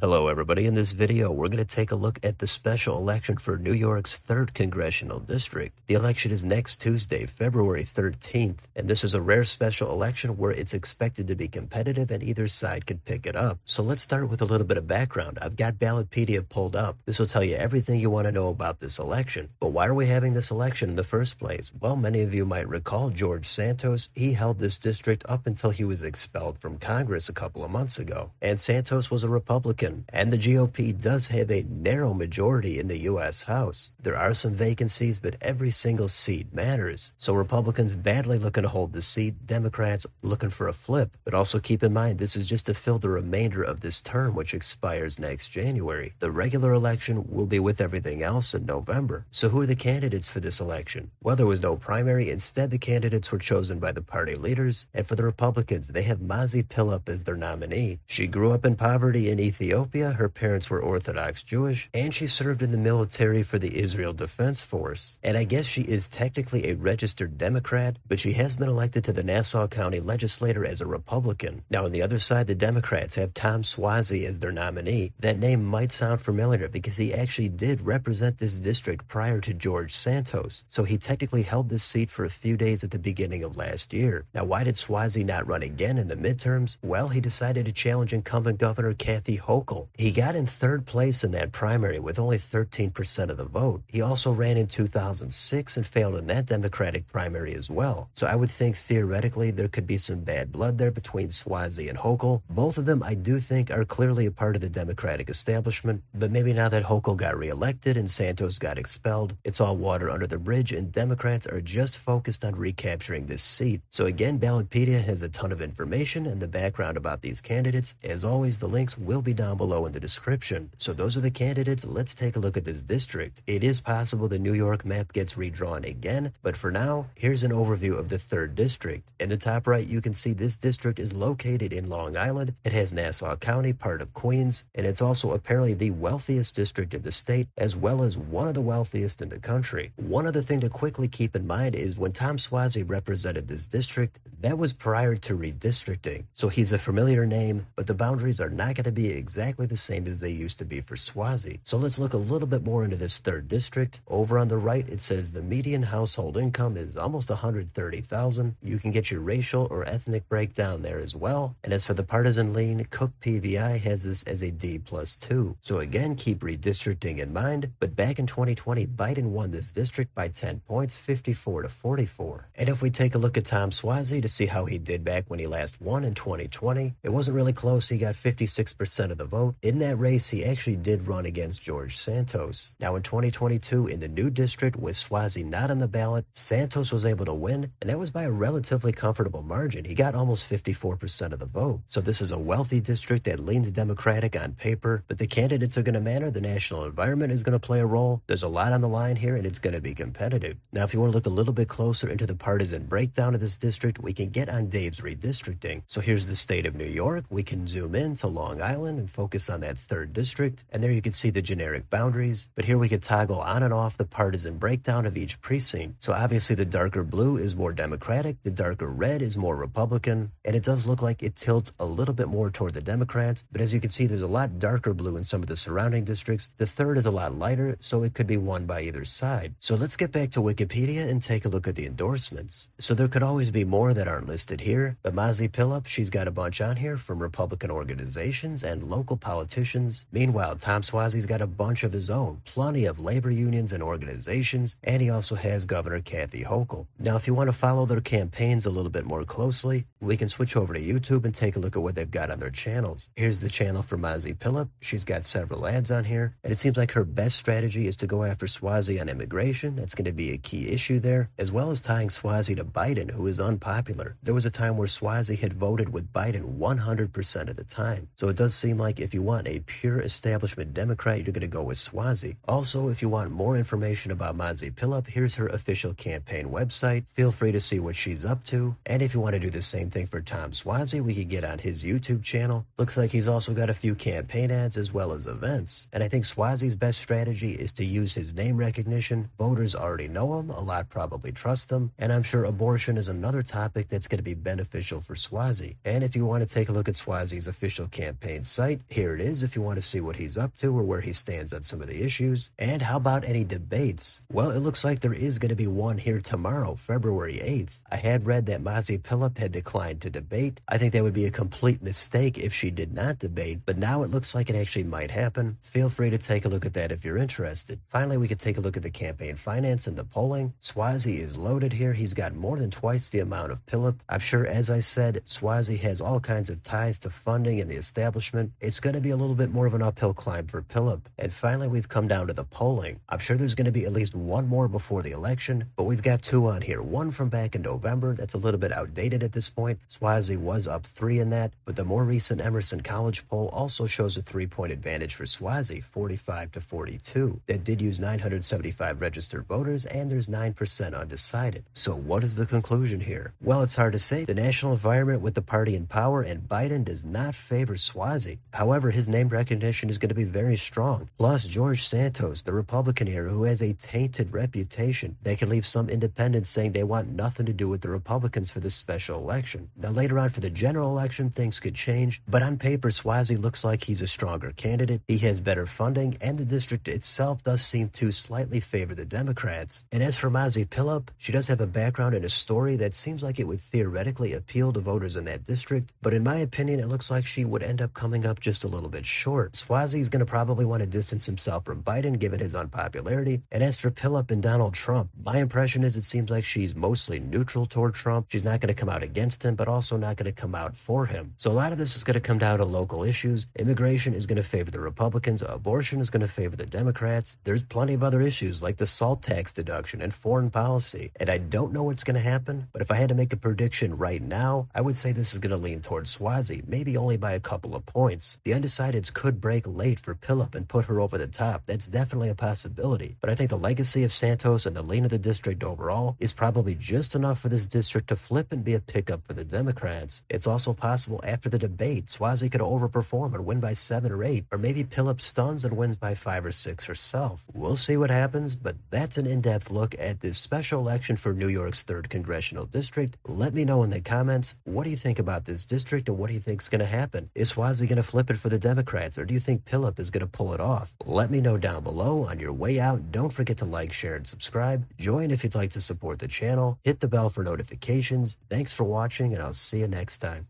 Hello everybody, in this video we're going to take a look at the special election for New York's 3rd Congressional District. The election is next Tuesday, February 13th, and this is a rare special election where it's expected to be competitive and either side could pick it up. So let's start with a little bit of background. I've got Ballotpedia pulled up. This will tell you everything you want to know about this election. But why are we having this election in the first place? Well, many of you might recall George Santos. He held this district up until he was expelled from Congress a couple of months ago. And Santos was a Republican. And the GOP does have a narrow majority in the U.S. House. There are some vacancies, but every single seat matters. So Republicans badly looking to hold the seat, Democrats looking for a flip. But also keep in mind, this is just to fill the remainder of this term, which expires next January. The regular election will be with everything else in November. So who are the candidates for this election? Well, there was no primary. Instead, the candidates were chosen by the party leaders. And for the Republicans, they have Mazi Pilip as their nominee. She grew up in poverty in Ethiopia. Her parents were Orthodox Jewish, and she served in the military for the Israel Defense Force. And I guess she is technically a registered Democrat, but she has been elected to the Nassau County Legislature as a Republican. Now, on the other side, the Democrats have Tom Suozzi as their nominee. That name might sound familiar because he actually did represent this district prior to George Santos, so he technically held this seat for a few days at the beginning of last year. Now, why did Suozzi not run again in the midterms? Well, he decided to challenge incumbent Governor Kathy Hochul. He got in 3rd place in that primary with only 13% of the vote. He also ran in 2006 and failed in that Democratic primary as well. So I would think theoretically there could be some bad blood there between Suozzi and Hochul. Both of them I do think are clearly a part of the Democratic establishment, but maybe now that Hochul got reelected and Santos got expelled, it's all water under the bridge and Democrats are just focused on recapturing this seat. So again, Ballotpedia has a ton of information and the background about these candidates. As always, the links will be down below in the description. So those are the candidates. Let's take a look at this district. It is possible the New York map gets redrawn again, but for now, here's an overview of the 3rd district. In the top right, you can see this district is located in Long Island. It has Nassau County, part of Queens, and it's also apparently the wealthiest district in the state, as well as one of the wealthiest in the country. One other thing to quickly keep in mind is when Tom Suozzi represented this district, that was prior to redistricting. So he's a familiar name, but the boundaries are not going to be exactly the same as they used to be for Suozzi. So let's look a little bit more into this 3rd district. Over on the right, it says the median household income is almost $130,000. You can get your racial or ethnic breakdown there as well. And as for the partisan lean, Cook PVI has this as a D+2. So again, keep redistricting in mind. But back in 2020, Biden won this district by 10 points, 54-44. And if we take a look at Tom Suozzi to see how he did back when he last won in 2020, it wasn't really close. He got 56% of the vote. In that race, he actually did run against George Santos. Now in 2022, in the new district with Suozzi not on the ballot, Santos was able to win, and that was by a relatively comfortable margin. He got almost 54% of the vote. So this is a wealthy district that leans Democratic on paper, but the candidates are going to matter. The national environment is going to play a role. There's a lot on the line here, and it's going to be competitive. Now, if you want to look a little bit closer into the partisan breakdown of this district, we can get on Dave's redistricting. So here's the state of New York. We can zoom in to Long Island and focus on that 3rd district, and there you can see the generic boundaries, but here we could toggle on and off the partisan breakdown of each precinct. So obviously the darker blue is more Democratic, the darker red is more Republican, and it does look like it tilts a little bit more toward the Democrats, but as you can see, there's a lot darker blue in some of the surrounding districts. The 3rd is a lot lighter, so it could be won by either side. So let's get back to Wikipedia and take a look at the endorsements. So there could always be more that aren't listed here, but Mazi Pilip, she's got a bunch on here from Republican organizations and local politicians. Meanwhile, Tom Suozzi's got a bunch of his own, plenty of labor unions and organizations, and he also has Governor Kathy Hochul. Now, if you want to follow their campaigns a little bit more closely, we can switch over to YouTube and take a look at what they've got on their channels. Here's the channel for Mazi Pilip. She's got several ads on here, and it seems like her best strategy is to go after Suozzi on immigration. That's going to be a key issue there, as well as tying Suozzi to Biden, who is unpopular. There was a time where Suozzi had voted with Biden 100% of the time. So it does seem like if you want a pure establishment Democrat, you're going to go with Suozzi. Also, if you want more information about Mazi Pilip, here's her official campaign website. Feel free to see what she's up to. And if you want to do the same thing for Tom Suozzi, we could get on his YouTube channel. Looks like he's also got a few campaign ads as well as events. And I think Suozzi's best strategy is to use his name recognition. Voters already know him. A lot probably trust him. And I'm sure abortion is another topic that's going to be beneficial for Suozzi. And if you want to take a look at Suozzi's official campaign site, Here it is if you want to see what he's up to or where he stands on some of the issues. And how about any debates? Well, it looks like there is going to be one here tomorrow, February 8th. I had read that Mazi Pilip had declined to debate. I think that would be a complete mistake if she did not debate, but now it looks like it actually might happen. Feel free to take a look at that if you're interested. Finally, we could take a look at the campaign finance and the polling. Suozzi is loaded here. He's got more than twice the amount of Pilip. I'm sure, as I said, Suozzi has all kinds of ties to funding and the establishment. It's going to be a little bit more of an uphill climb for Pilip. And finally, we've come down to the polling. I'm sure there's going to be at least one more before the election, but we've got two on here. One from back in November. That's a little bit outdated at this point. Suozzi was up 3 in that, but the more recent Emerson College poll also shows a 3-point advantage for Suozzi, 45 to 42. That did use 975 registered voters, and there's 9% undecided. So what is the conclusion here? Well, it's hard to say. The national environment with the party in power and Biden does not favor Suozzi. However, his name recognition is going to be very strong. Plus, George Santos, the Republican here, who has a tainted reputation, that can leave some independents saying they want nothing to do with the Republicans for this special election. Now, later on for the general election, things could change, but on paper, Suozzi looks like he's a stronger candidate. He has better funding, and the district itself does seem to slightly favor the Democrats. And as for Mazi Pilip, she does have a background and a story that seems like it would theoretically appeal to voters in that district, but in my opinion, it looks like she would end up coming up just a little bit short. Suozzi is going to probably want to distance himself from Biden given his unpopularity, and as for Pilip and Donald Trump, my impression is it seems like she's mostly neutral toward Trump. She's not going to come out against him, but also not going to come out for him. So a lot of this is going to come down to local issues. Immigration is going to favor the Republicans. Abortion is going to favor the Democrats. There's plenty of other issues like the SALT tax deduction and foreign policy. And I don't know what's going to happen, but if I had to make a prediction right now, I would say this is going to lean towards Suozzi, maybe only by a couple of points. The undecideds could break late for Pilip and put her over the top. That's definitely a possibility. But I think the legacy of Santos and the lean of the district overall is probably just enough for this district to flip and be a pickup for the Democrats. It's also possible after the debate, Suozzi could overperform and win by 7 or 8, or maybe Pilip stuns and wins by 5 or 6 herself. We'll see what happens, but that's an in-depth look at this special election for New York's 3rd Congressional District. Let me know in the comments, what do you think about this district and what do you think is going to happen? Is Suozzi going to flip it for the Democrats, or do you think Pilip is going to pull it off? Let me know down below. On your way out, don't forget to like, share, and subscribe. Join if you'd like to support the channel. Hit the bell for notifications. Thanks for watching, and I'll see you next time.